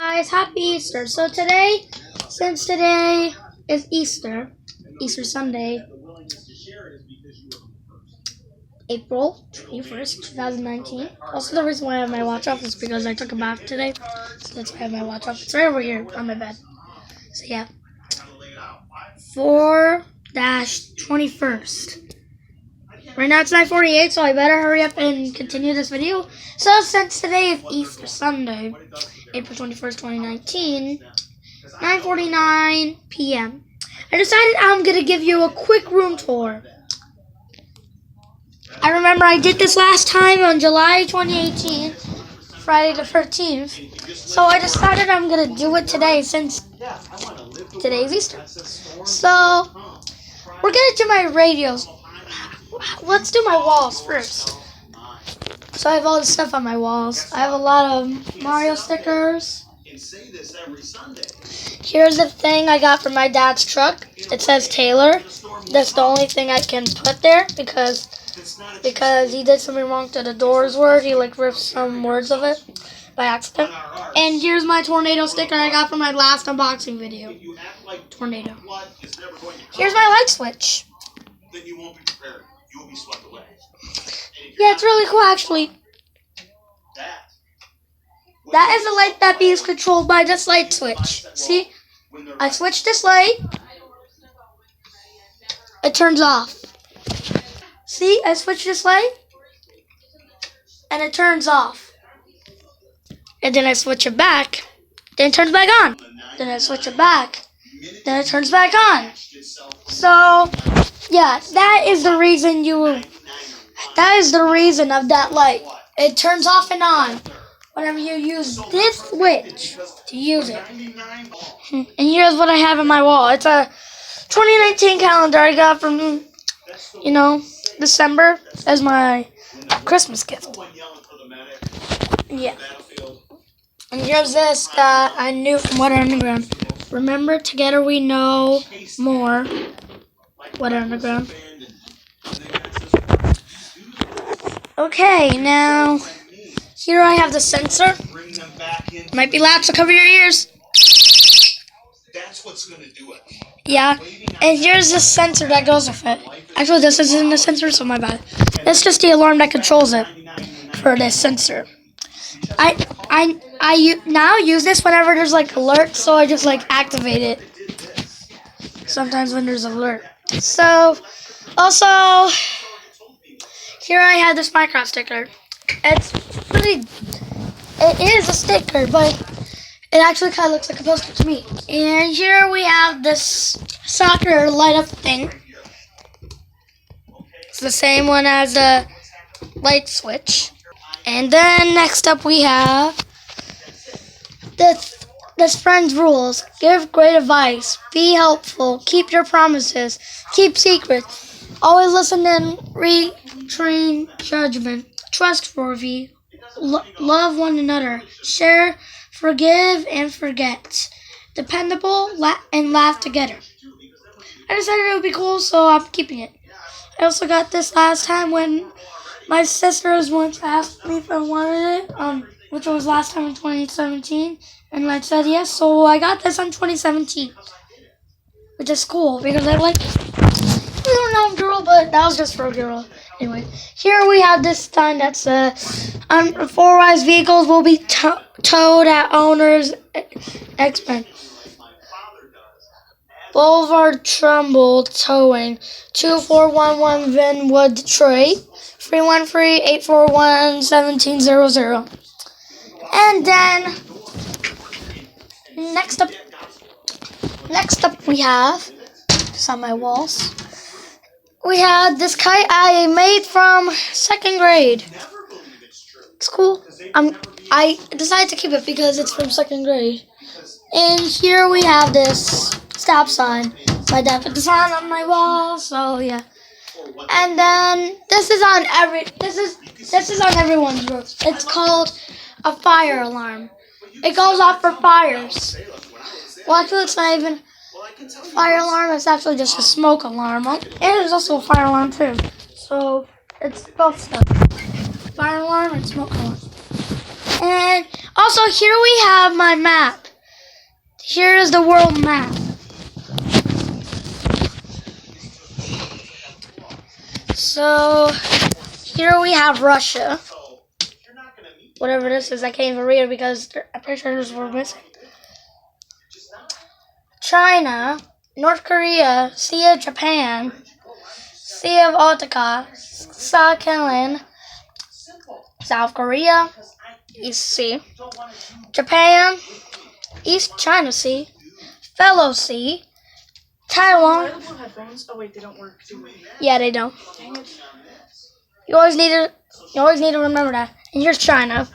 Guys, happy Easter. So since today is Easter Sunday, April 21st, 2019. Also, the reason why I have my watch off is because I took a bath today. So that's why I have my watch off. It's right over here on my bed. So yeah. 4-21st. Right now it's 9:48, so I better hurry up and continue this video. So since today is Easter Sunday, April 21st, 2019, 9:49 p.m., I decided I'm going to give you a quick room tour. I remember I did this last time on July 2018, Friday the 13th. So I decided I'm going to do it today since today's Easter. So we're going to do my radios. Let's do my walls first. So I have all this stuff on my walls. I have a lot of Mario stickers. Here's the thing I got from my dad's truck. It says Taylor. That's the only thing I can put there because he did something wrong to the doors word. He ripped some words of it by accident. And here's my tornado sticker I got from my last unboxing video. Tornado. Here's my light switch. Then you won't be prepared. You will be swept away. Yeah, it's really cool actually. That is a light that is controlled by this light switch. See? I switch this light. It turns off. See? I switch this light. And it turns off. And then I switch it back. Then it turns back on. Then I switch it back. Then it turns back on. So, yeah, that is the reason of that light. It turns off and on whenever you use this switch to use it. And here's what I have on my wall. It's a 2019 calendar I got from, December as my Christmas gift. Yeah. And here's this that I knew from Weather Underground. Remember, together we know more. Weather Underground. Okay, now here I have the sensor. Might be loud, so cover your ears. That's what's gonna do it. Yeah, and here's the sensor that goes with it. Actually, this isn't the sensor, so my bad. That's just the alarm that controls it for this sensor. I now use this whenever there's alerts, so I just activate it. Sometimes when there's alert. So, also, here I have this Minecraft sticker. It is a sticker, but it actually kind of looks like a poster to me. And here we have this soccer light up thing. It's the same one as a light switch. And then next up we have this friend's rules. Give great advice. Be helpful. Keep your promises. Keep secrets. Always listen and retrain judgment. Trustworthy. Love one another. Share. Forgive and forget. Dependable and laugh together. I decided it would be cool, so I'm keeping it. I also got this last time when my sisters once asked me if I wanted it, which was last time in 2017, and I said yes, so I got this in 2017, which is cool because I don't know girl, but that was just for a girl. Anyway, here we have this sign that says, unauthorized vehicles will be towed at owner's expense. Boulevard Trumbull Towing, 2411 Vinwood, Detroit, 313-841-1700. And then, next up we have, just on my walls, we had this kite I made from 2nd grade. It's cool. I decided to keep it because it's from 2nd grade. And here we have this stop sign. My dad put the sign on my wall, so yeah. And then this is on everyone's roof. It's called a fire alarm. It goes off for fires. Well, actually, it's not even a fire alarm. It's actually just a smoke alarm. And there's also a fire alarm too. So it's both stuff. Fire alarm and smoke alarm. And also here we have my map. Here is the world map. So here we have Russia. Whatever this is, I can't even read it because I'm pretty sure there's word missing. China, North Korea, Sea of Japan, Sea of Otka, Sakhalin, South Korea, East Sea, Japan, East China Sea, Fellow Sea, Taiwan. Are the blue headphones? Oh wait, they don't work, do we? Yeah, they don't. Dang it. You always need to remember that. And here's China.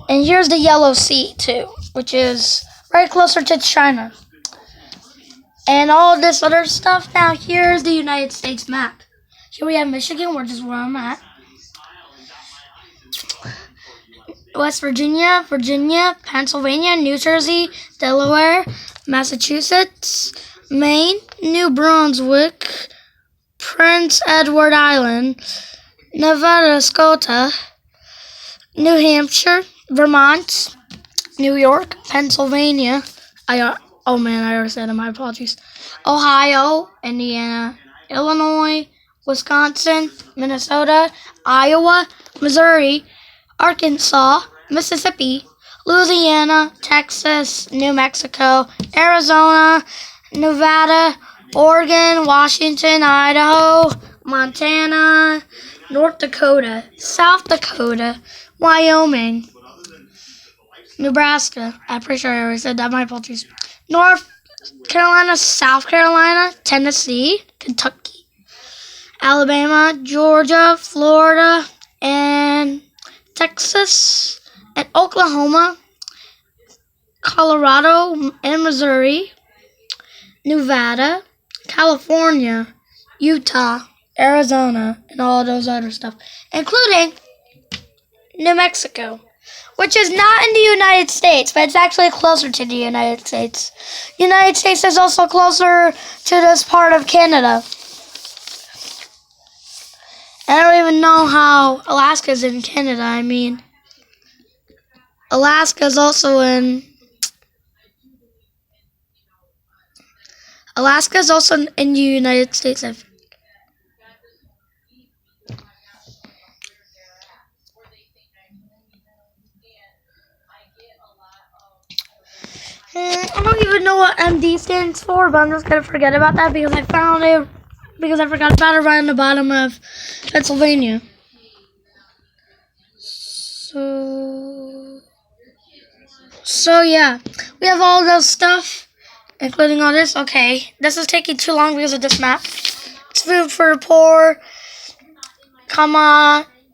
And here's the Yellow Sea too, which is right closer to China. And all this other stuff. Now here's the United States map. Here we have Michigan, which is where I'm at. West Virginia, Pennsylvania, New Jersey, Delaware, Massachusetts, Maine, New Brunswick, Prince Edward Island, Nevada, Scotia, New Hampshire, Vermont, New York, Pennsylvania. Oh man, I already said it. My apologies. Ohio, Indiana, Illinois, Wisconsin, Minnesota, Iowa, Missouri, Arkansas, Mississippi, Louisiana, Texas, New Mexico, Arizona, Nevada, Oregon, Washington, Idaho, Montana, North Dakota, South Dakota, Wyoming, Nebraska. I'm pretty sure I already said that. My apologies. North Carolina, South Carolina, Tennessee, Kentucky, Alabama, Georgia, Florida, and Texas, and Oklahoma, Colorado, and Missouri, Nevada, California, Utah, Arizona, and all those other stuff, including New Mexico, which is not in the United States, but it's actually closer to the United States. United States is also closer to this part of Canada. And I don't even know how Alaska's in Canada. I mean, Alaska's also in the United States. I don't even know what MD stands for, but I'm just gonna forget about that because I found it because I forgot about it right on the bottom of Pennsylvania. So yeah, we have all those stuff, including all this. Okay, this is taking too long because of this map. It's food for the poor,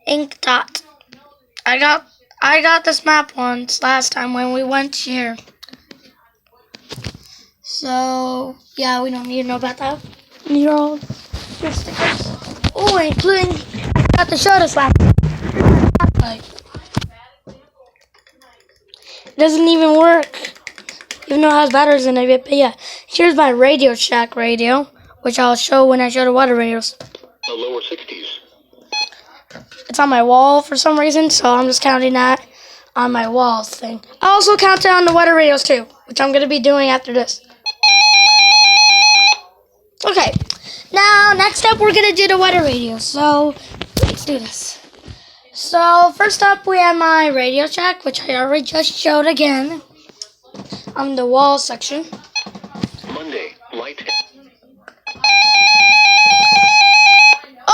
ink dot. I got this map once last time when we went here. So yeah, we don't need to know about that. Need all your stickers. Oh, including I forgot to show this last time. It doesn't even work, even though it has batteries in it. But yeah, here's my Radio Shack radio, which I'll show when I show the weather radios. The lower 60s. It's on my wall for some reason, so I'm just counting that on my walls thing. I also count it on the weather radios too, which I'm going to be doing after this. Okay, now next up we're going to do the weather radio, so let's do this. So first up we have my Radio Shack, which I already just showed again on the wall section. Monday, light.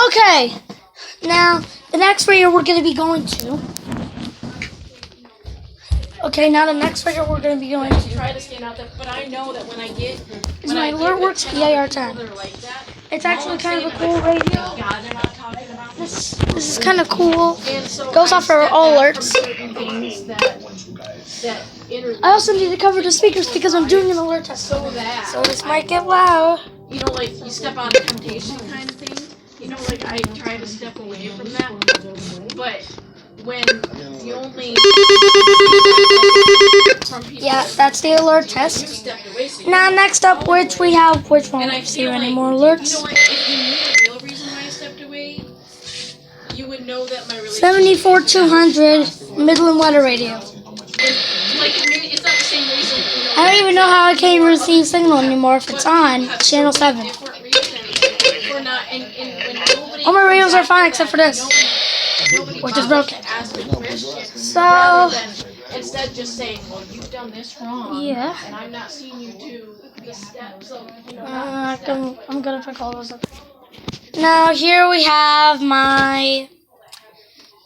Okay, now the next radio we're going to be going to. Okay, now the next radio we're going to be going to. Try to stand out there, but I know that when I get my Alert Works PIR 10. like that, It's actually kind of a cool radio. God, they're not talking about This is kind of cool. and so Goes off for all alerts. things that I also need to cover the speakers because I'm doing an alert test. so that So this might get loud. you know, like you step out of temptation kind of thing. You know, like I try to step away from that, but when the only from people Yeah, that's the alert test. stepped away, so you Now next up, which we have, which and I won't see feel any like, more you know alerts. what, if you knew the real reason why I stepped away, you would know that my relationship 74 200. Midland Weather Radio. It's not the same reason. I don't even know how I can't receive signal anymore if it's on channel 7. Different reasons for not, and when nobody. All my radios are fine except for this, Nobody which is bothers broken. to ask a question. So Rather than instead just saying, well, you've done this wrong. yeah, And I'm not seeing you do the steps of, I'm gonna pick all those up. Now here we have my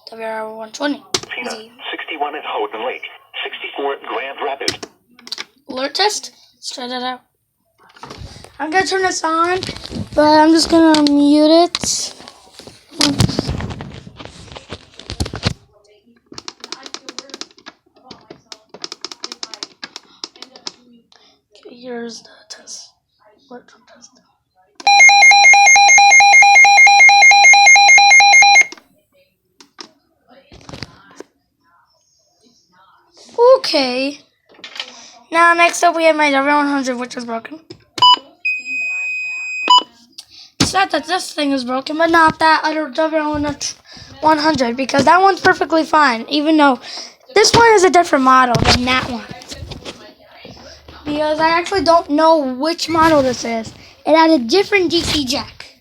WR120. Tina, 61 at Houghton Lake. 64 at Grand Rapids. Alert test. Let's try that out. I'm gonna turn this on, but I'm just gonna mute it. Okay, here's the test. Alert test. Okay. Now next up we have my W100, which is broken. It's not that this thing is broken, but not that other W100, because that one's perfectly fine, even though this one is a different model than that one. Because I actually don't know which model this is. It had a different DC jack.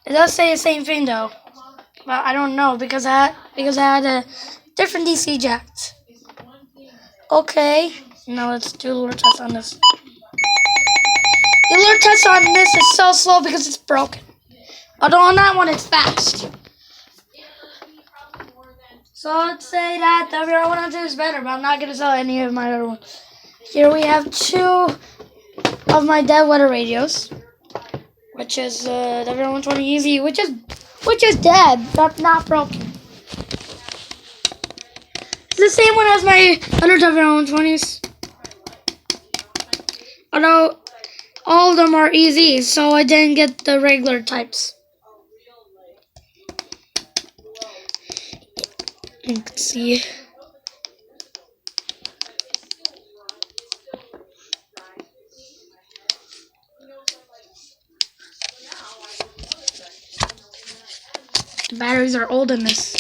It does say the same thing though, but I don't know because I had a different DC jack. Okay, now let's do a alert test on this. The alert test on this is so slow because it's broken. Although on that one it's fast. So let's say that the WR100 is better, but I'm not going to sell any of my other ones. Here we have 2 of my dead weather radios, which is the WR120 EV, which is dead, but not broken. It's the same one as my other WR120s. Although all of them are EZs, so I didn't get the regular types. You can see. The batteries are old in this.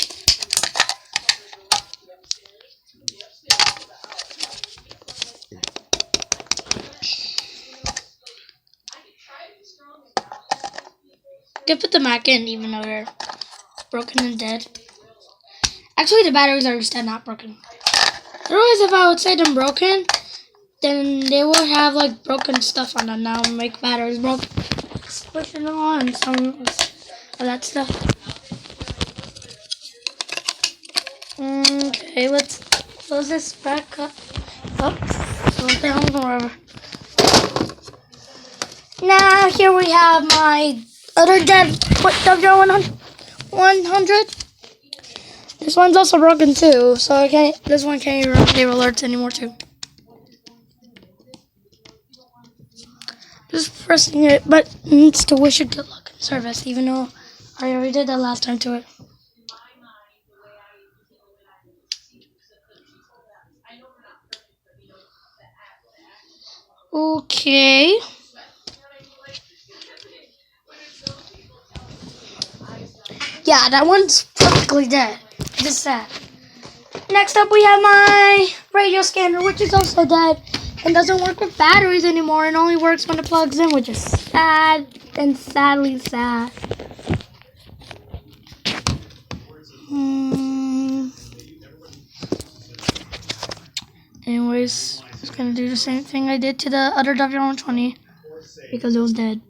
I put the Mac in even though they're broken and dead. Actually, the batteries are instead not broken. Otherwise, if I would say them broken, then they would have like broken stuff on them now and make batteries broken. Switch it on and some of that stuff. Okay, let's close this back up. Slow down forever. Now here we have my other dead W100. This one's also broken too, so this one can't even give alerts anymore too. Just pressing it, but it needs to wish it good luck in service, even though I already did that last time to it. Okay. Yeah, that one's perfectly dead. Just sad. Next up, we have my radio scanner, which is also dead and doesn't work with batteries anymore. It only works when it plugs in, which is sad and sadly sad. Anyways, I'm just gonna do the same thing I did to the other W120 because it was dead.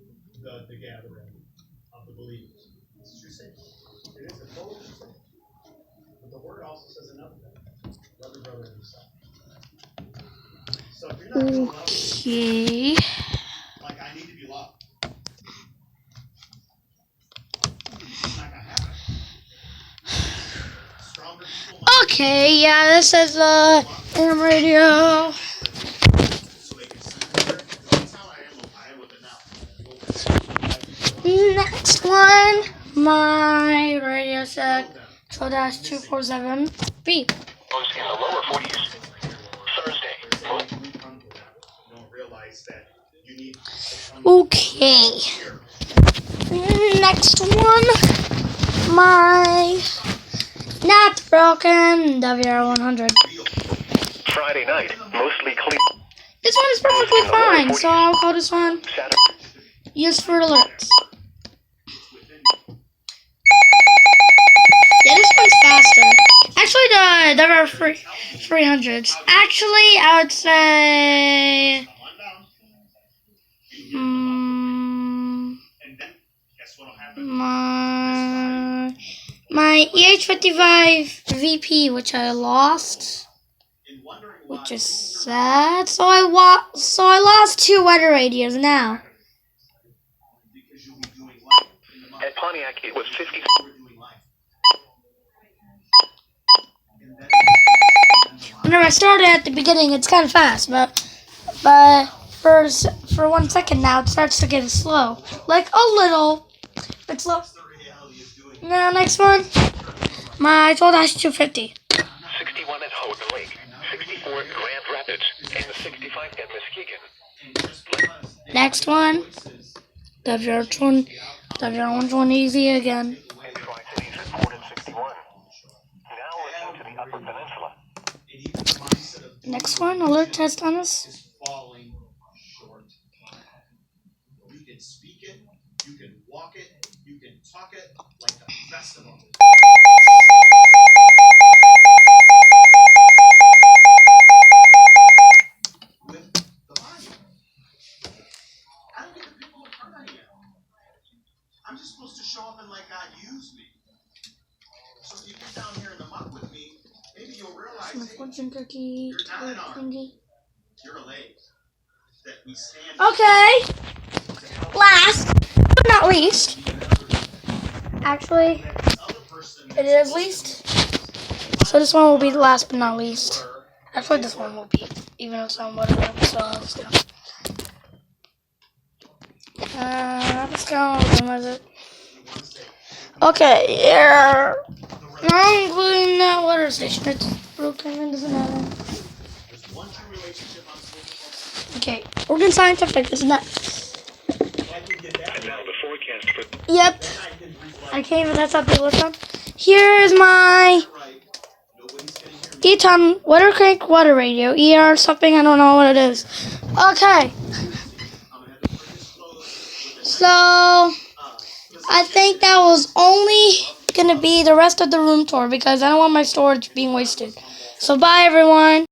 Okay. Okay, yeah, this is AM radio. Next one, my Radio Shack 12-247B. Close in the lower 40s. Thursday. Okay. Next one, my Not broken. WR100. Friday night, mostly clear. This one is perfectly fine, so I'll call this one Saturday. used for alerts. Yeah, this one's faster. Actually, the WR300s. Actually, I would say. My EH55 VP, which I lost, which is sad. So I lost 2 weather radios now. At Pontiac, it was 50. Whenever I started at the beginning, it's kind of fast, but for 1 second now, it starts to get slow, like a little bit slow. Now next one, my 12-250. 61 at Houghton Lake, 64 at Grand Rapids, and 65 at Muskegon. Next one, WR120 easy again. And Tri-Cities at Port at 61. Now listen to the Upper Peninsula. Next one, alert test on us. Falling short. You can speak it, you can walk it, you can talk it like the best of them. With the Bible. I don't get the people to turn on you. I'm just supposed to show up and let God use me. So if you get down here in the muck with me, maybe you'll realize Fortune cookie, thingy. you're a lake that we stand. Okay. Last but not least. Actually, it is least. So this one will be the last but not least. Actually, this one will be, even though it's on whatever. So let's go. Let's go. What is it? Okay, yeah. I'm including that water station. It's broken and doesn't matter. Okay, Oregon Scientific, isn't that? And now the forecast for Yep. I can't even, that's how people listen. Here is my Eton Water Crank Water Radio. ER something, I don't know what it is. Okay. So, I think that was only going to be the rest of the room tour because I don't want my storage being wasted. So, bye everyone.